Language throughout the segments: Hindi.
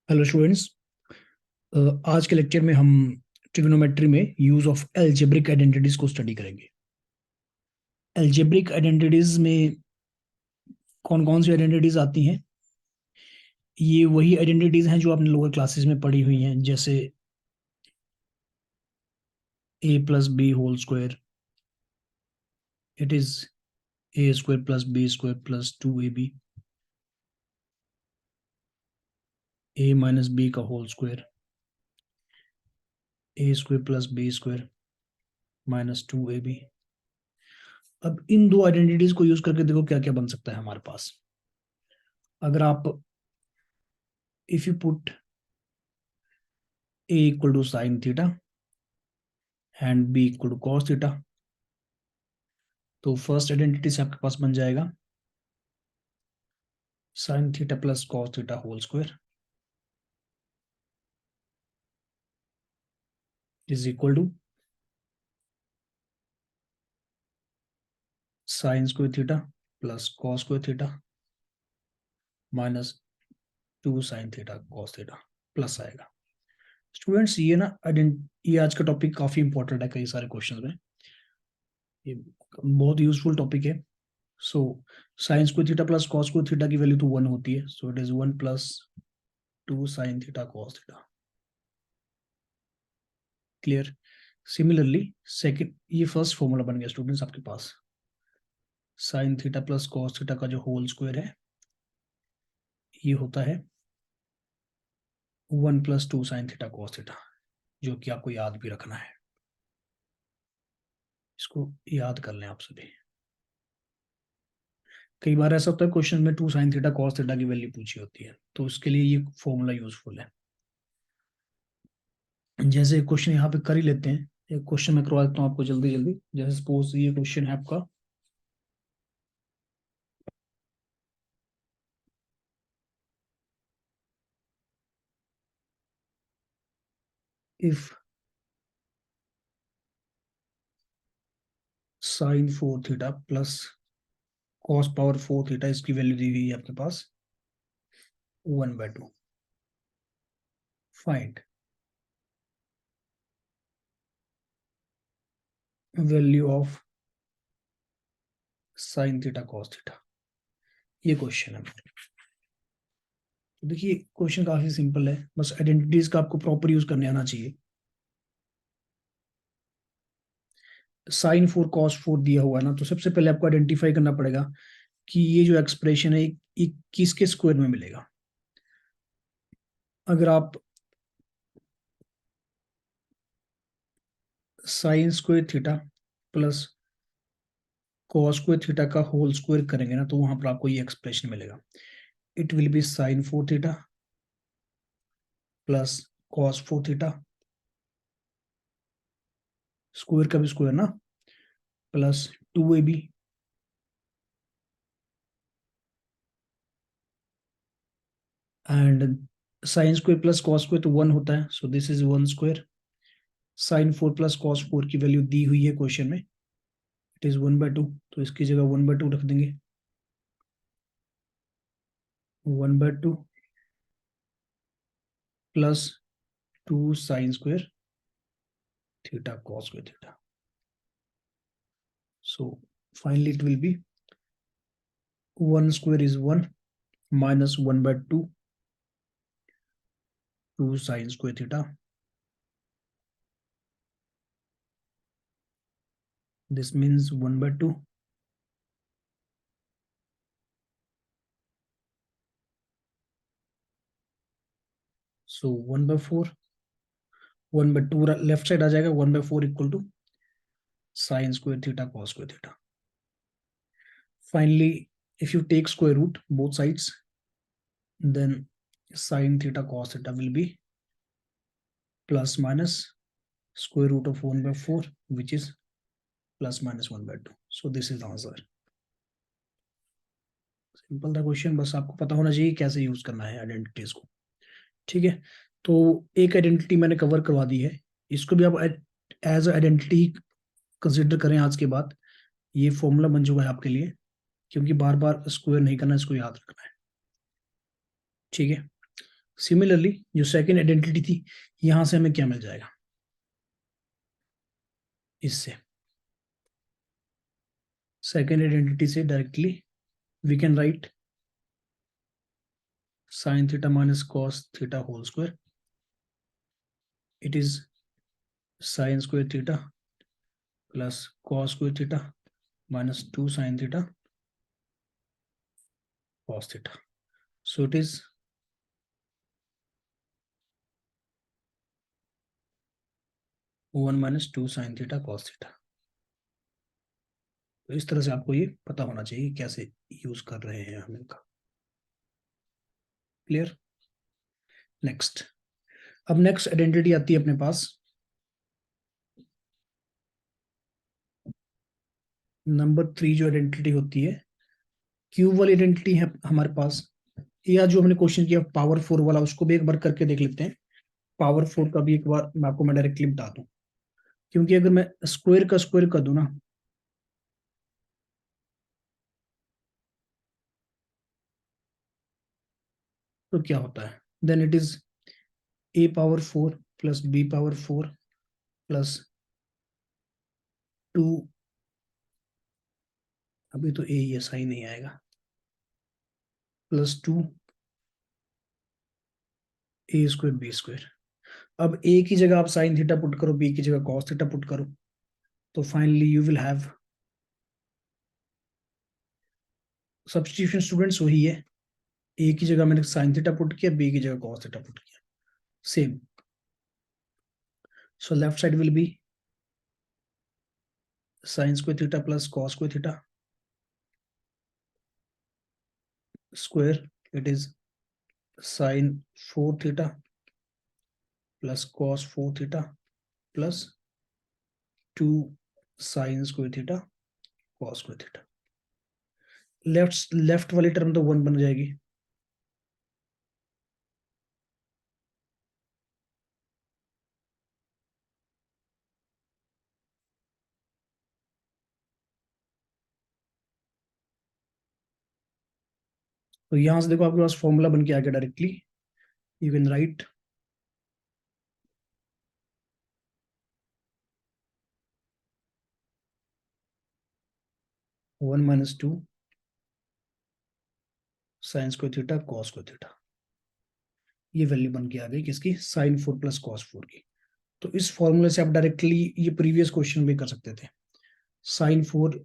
Hello students. आज के लेक्चर में हम ट्रिग्नोमेट्री में यूज ऑफ एल्जेब्रिक आइडेंटिटीज को स्टडी करेंगे। एल्जेब्रिक आइडेंटिटीज में कौन कौन सी आइडेंटिटीज आती हैं? ये वही आइडेंटिटीज हैं जो आपने लोअर क्लासेस में पढ़ी हुई हैं, जैसे a plus b whole square, it is a square plus b square plus 2ab, a minus b का whole square, a square plus b square minus 2ab। अब इन दो आइडेंटिटीज को यूज करके देखो क्या क्या बन सकता है हमारे पास। अगर आप if you put a equal to sine theta and b equal to cos theta, तो फर्स्ट आइडेंटिटी से आपके पास बन जाएगा sine theta plus cos theta whole square is equal to sine square theta plus cos square theta minus 2 sine theta cos theta plus आएगा। स्टूडेंट्स, ये ना ये आज का टॉपिक काफी इंपॉर्टेंट है कई सारे क्वेश्चन में। ये बहुत यूजफुल टॉपिक है। So sine square theta plus cos square theta की वैल्यू तो 1 होती है, so it is 1 plus 2 sine theta cos theta. Clear? Similarly second, ये फर्स्ट फॉर्मूला बन गया स्टूडेंट्स आपके पास। Sine theta plus cos theta का जो होल स्क्वायर है ये होता है 1 plus 2 sine theta cos theta, जो कि आपको याद भी रखना है। इसको याद कर लें आप सभी। कई बार ऐसा होता है क्वेश्चन में 2 साइन थीटा कॉस थीटा की वैल्यू पूछी होती है, तो उसके लिए ये फॉर्मूला यूजफुल है। जैसे क्वेश्चन यहाँ पे कर ही लेते हैं। एक क्वेश्चन मैं करवा देता हूँ आपको जल्दी जल्दी। जैसे सपोज ये क्वेश्चन है आपका, if sine 4 theta plus cos power 4 theta, इसकी वैल्यू दी हुई है आपके पास 1/2। Find value of sine theta cos theta, ये क्वेश्चन है। तो देखिए क्वेश्चन काफी सिंपल है, बस आइडेंटिटीज का आपको प्रॉपर यूज करने आना चाहिए। साइन 4 कॉस 4 दिया हुआ है ना, तो सबसे पहले आपको आइडेंटिफाई करना पड़ेगा कि ये जो एक्सप्रेशन है किसके स्क्वायर में मिलेगा। अगर आप sine square theta plus cos square theta का होल स्क्वायर करेंगे ना, तो वहां पर आपको ये एक्सप्रेशन मिलेगा। It will be sine 4 theta plus cos 4 theta, square का भी स्क्वायर ना, plus 2ab and sine square plus cos square तो 1 होता है, so this is 1 square. Sine 4 plus cos 4 की वैल्यू दी हुई है क्वेश्चन में, इट इज 1/2, तो इसकी जगह 1/2 रख देंगे। 1/2 plus 2 sine square theta cos square theta. So finally it will be 1 square is 1 minus 1/2 2 sine square theta. This means 1/2. So 1/4, 1/2 left side आ जाएगा, 1/4 equal to sine square theta cos square theta. Finally, if you take square root both sides, then sine theta cos theta will be plus minus square root of 1/4, which is plus minus 1/2. So this is the answer. Simple था क्वेश्चन, बस आपको पता होना चाहिए कैसे यूज करना है आइडेंटिटीज को। ठीक है, तो एक आइडेंटिटी मैंने कवर करवा दी है, इसको भी आप एज आइडेंटिटी कंसिडर करें आज के बाद। ये फॉर्मूला बन चुका है आपके लिए, क्योंकि बार बार स्क्वायर नहीं करना, इसको याद रखना है। ठीक है, सिमिलरली जो सेकेंड आइडेंटिटी थी, यहां से हमें क्या मिल जाएगा, इससे सेकेंड आइडेंटिटी से directly we can write sine theta minus cos theta whole square, it is sine square theta plus cos square theta minus 2 sin theta cos theta. So it is 1 minus 2 sin theta cos theta. तो इस तरह से आपको ये पता होना चाहिए कैसे यूज कर रहे हैं हम इनका। क्लियर? नेक्स्ट, अब नेक्स्ट आइडेंटिटी आती है अपने पास नंबर 3। जो आइडेंटिटी होती है क्यूब वाली आइडेंटिटी है हमारे पास, या जो हमने क्वेश्चन किया पावर 4 वाला, उसको भी एक बार करके देख लेते हैं। पावर 4 का भी एक बार मैं आपको डायरेक्टली बता दूं, क्योंकि अगर मैं स्क्वायर का स्क्वायर कर दूं ना, तो क्या होता है, then it is a power 4 plus b power 4 plus 2, अभी तो ए ही है, सही नहीं आएगा, plus 2 a square b square. अब ए की जगह आप साइन थीटा पुट करो, बी की जगह कॉस थीटा पुट करो, तो finally you will have substitution students वही है, ए की जगह मैंने साइन थीटा पुट किया, बी की जगह कॉस थीटा पुट किया, same. So left side will be sign square theta plus cos square theta square, it is sign 4 theta plus cos 4 theta plus 2 sine square theta cos square theta. Left वाली टर्म तो 1 बन जाएगी, तो यहां से देखो आपके पास फॉर्मूला बन के आ गया directly, you can write 1 minus 2 sine square theta cos square theta. ये वैल्यू बन के आ गई किसकी, साइन 4 प्लस कॉस 4 की। तो इस फॉर्मूले से आप डायरेक्टली ये प्रीवियस क्वेश्चन भी कर सकते थे। साइन 4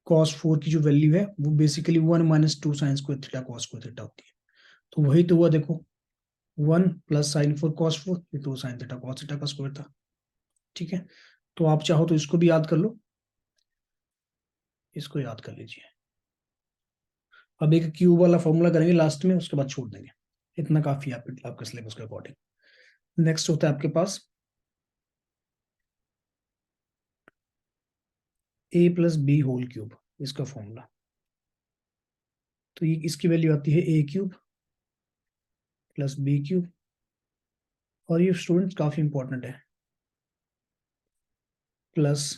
कॉस 4 की जो वैल्यू है वो basically 1 minus 2 sine square theta cos square theta होती है, तो वही तो हुआ देखो, 1 प्लस साइन 4 कॉस 4, ये 2 साइन थीटा कॉस थीटा का स्क्वायर था। ठीक है, तो आप चाहो तो इसको भी याद कर लो, इसको याद कर लीजिए। अब एक क्यूब वाला फॉर्मूला करेंगे लास्ट में, उसके बाद छोड़ देंगे, इतना काफी है आपके सिलेबस के अकॉर्डिंग। नेक्स्ट होता है आपके पास ए प्लस बी होल क्यूब, इसका फॉर्मूला। तो ये इसकी वैल्यू आती है ए क्यूब प्लस बी क्यूब, और ये स्टूडेंट काफी इंपॉर्टेंट है, प्लस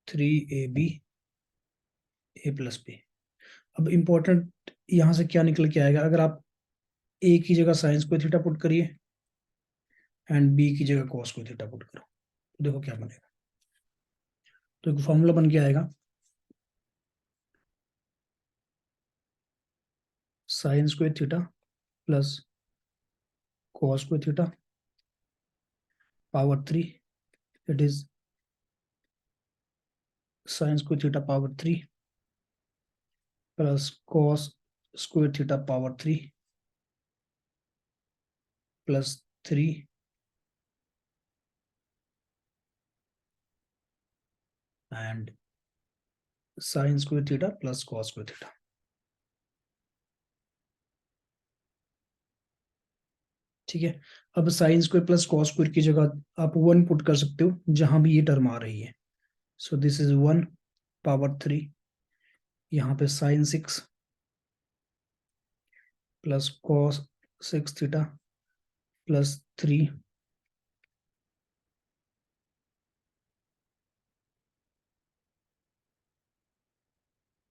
3ab ए प्लस बी। अब इंपॉर्टेंट यहां से क्या निकल के आएगा, अगर आप ए की जगह साइन स्क्वायर थीटा पुट करिए एंड बी की जगह कॉस स्क्वायर थीटा पुट करो, तो देखो क्या बनेगा। तो एक फॉर्मूला बन के आएगा, sign square theta plus cos square theta power 3, it is sine square theta power 3 plus cos square theta power 3 plus 3 and sine square theta plus cos square theta. ठीक है, अब sign square plus cos square की जगह आप 1 पुट कर सकते हो जहां भी ये टर्म आ रही है। सो दिस इज 1 पावर 3, यहाँ पे sine 6 plus cos 6 theta plus 3,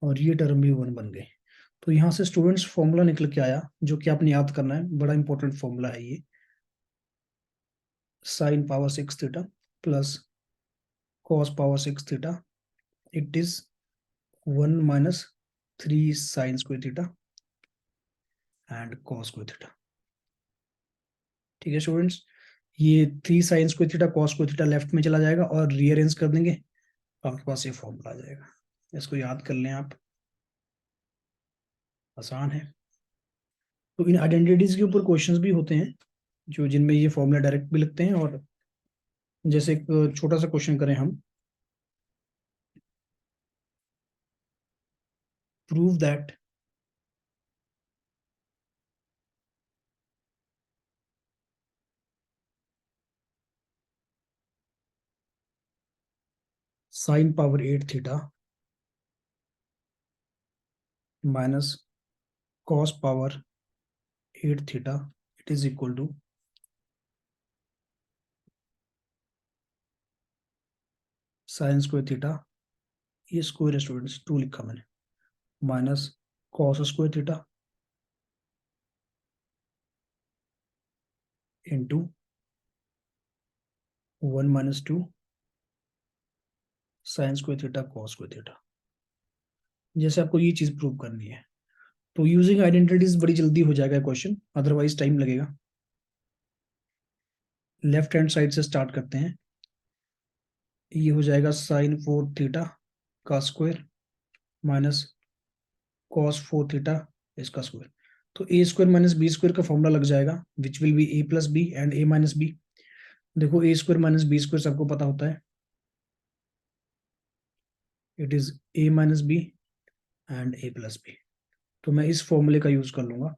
और ये टर्म भी 1 बन गई। तो यहाँ से स्टूडेंट्स फॉर्मूला निकल के आया जो कि आपने याद करना है, बड़ा इंपॉर्टेंट फॉर्मूला है ये, sine power 6 theta plus cos power 6 theta, it is 1 minus 3 sign square theta and cos square theta. ठीक है स्टूडेंट्स, ये 3 sign square theta cos square theta left में चला जाएगा और रीअरेंज कर देंगे, आपके पास ये फॉर्मूला आ जाएगा। इसको याद कर लें आप, आसान है। तो इन आइडेंटिटीज के ऊपर क्वेश्चंस भी होते हैं जो जिनमें ये फॉर्मूला डायरेक्ट भी लगते हैं, और जैसे एक छोटा सा क्वेश्चन करें हम, prove that sine power 8 theta minus cos power 8 theta it is equal to sine square theta, ये स्क्वायर है स्टूडेंट्स 2 लिखा मैंने, minus cos square theta into 1 minus 2 sine square theta cos square theta. जैसे आपको ये चीज प्रूव करनी है, तो यूजिंग आइडेंटिटीज बड़ी जल्दी हो जाएगा क्वेश्चन, अदरवाइज टाइम लगेगा। लेफ्ट हैंड साइड से स्टार्ट करते हैं, ये हो जाएगा साइन 4 थीटा का स्क्वायर माइनस कॉस 4 थीटा इसका स्क्वायर। तो a square minus b square का फॉर्मूला लग जाएगा, which will be a plus b and a minus b. देखो a square minus b square सबको पता होता है, it is a minus b and a plus b. तो मैं इस फॉर्मूले का यूज कर लूंगा,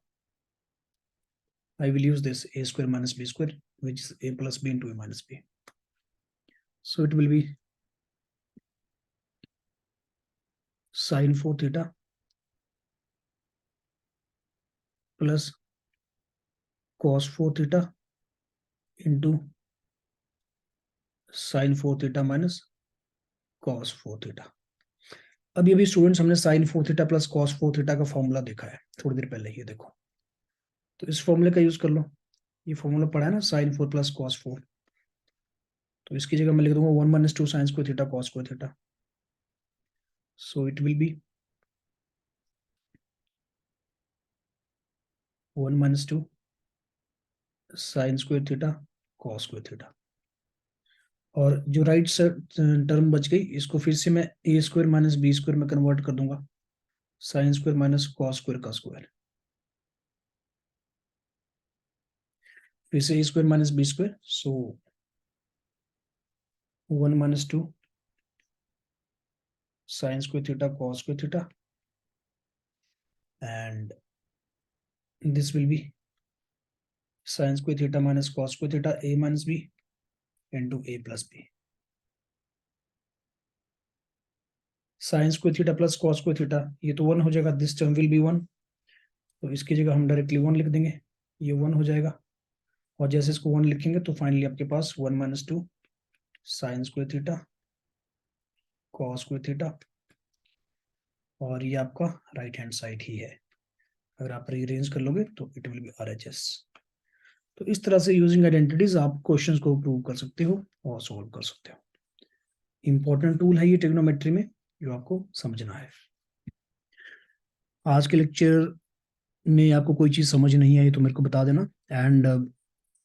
I will use this a square minus b square which is a plus b into a minus b. So it will be sine 4 theta plus cos 4 theta into sine 4 theta minus cos 4 theta. अभी अभी स्टूडेंट्स हमने sine 4 theta plus cos 4 theta का फॉर्मूला देखा है थोड़ी देर पहले, ये देखो। तो इस फॉर्मूले का यूज कर लो, ये फॉर्मूला पढ़ा है ना, साइन 4 प्लस कॉस 4। तो इसकी जगह मैं लिख दूंगा 1 minus 2 sine square theta cos square theta. So it will B 1 minus 2 sine square theta cos square theta. और जो राइट टर्म बच गई, इसको फिर से मैं a square minus b square में कन्वर्ट कर दूंगा, sine square minus cos square का स्क्वायर, फिर से a square minus b square. So 1 minus 2 sine square theta cos square theta and this will be sin square theta minus cos square theta a minus b into a plus b। sin square theta plus cos square theta ये तो 1 हो जाएगा, दिस टर्म विल बी 1, तो इसकी जगह हम डायरेक्टली 1 लिख देंगे, ये 1 हो जाएगा। और जैसे इसको 1 लिखेंगे तो फाइनली आपके पास 1 minus 2 sine square theta cos square theta, और ये आपका राइट हैंड साइड ही है। अगर आप रीअरेंज कर लोगे तो इट विल बी RHS। तो इस तरह से यूजिंग आइडेंटिटीज आप क्वेश्चंस को प्रूव कर सकते हो और सोल्व कर सकते हो। इंपॉर्टेंट टूल है ये ट्रिग्नोमेट्री में, जो आपको समझना है। आज के लेक्चर में आपको कोई चीज समझ नहीं आई तो मेरे को बता देना, and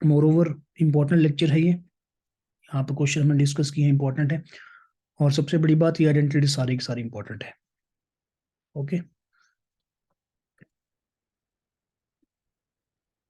more over important lecture है ये, यहाँ पे क्वेश्चन हमने डिस्कस किए हैं, इंपॉर्टेंट है। और सबसे बड़ी बात, ये आइडेंटिटी सारी की सारी इंपॉर्टेंट है। ओके।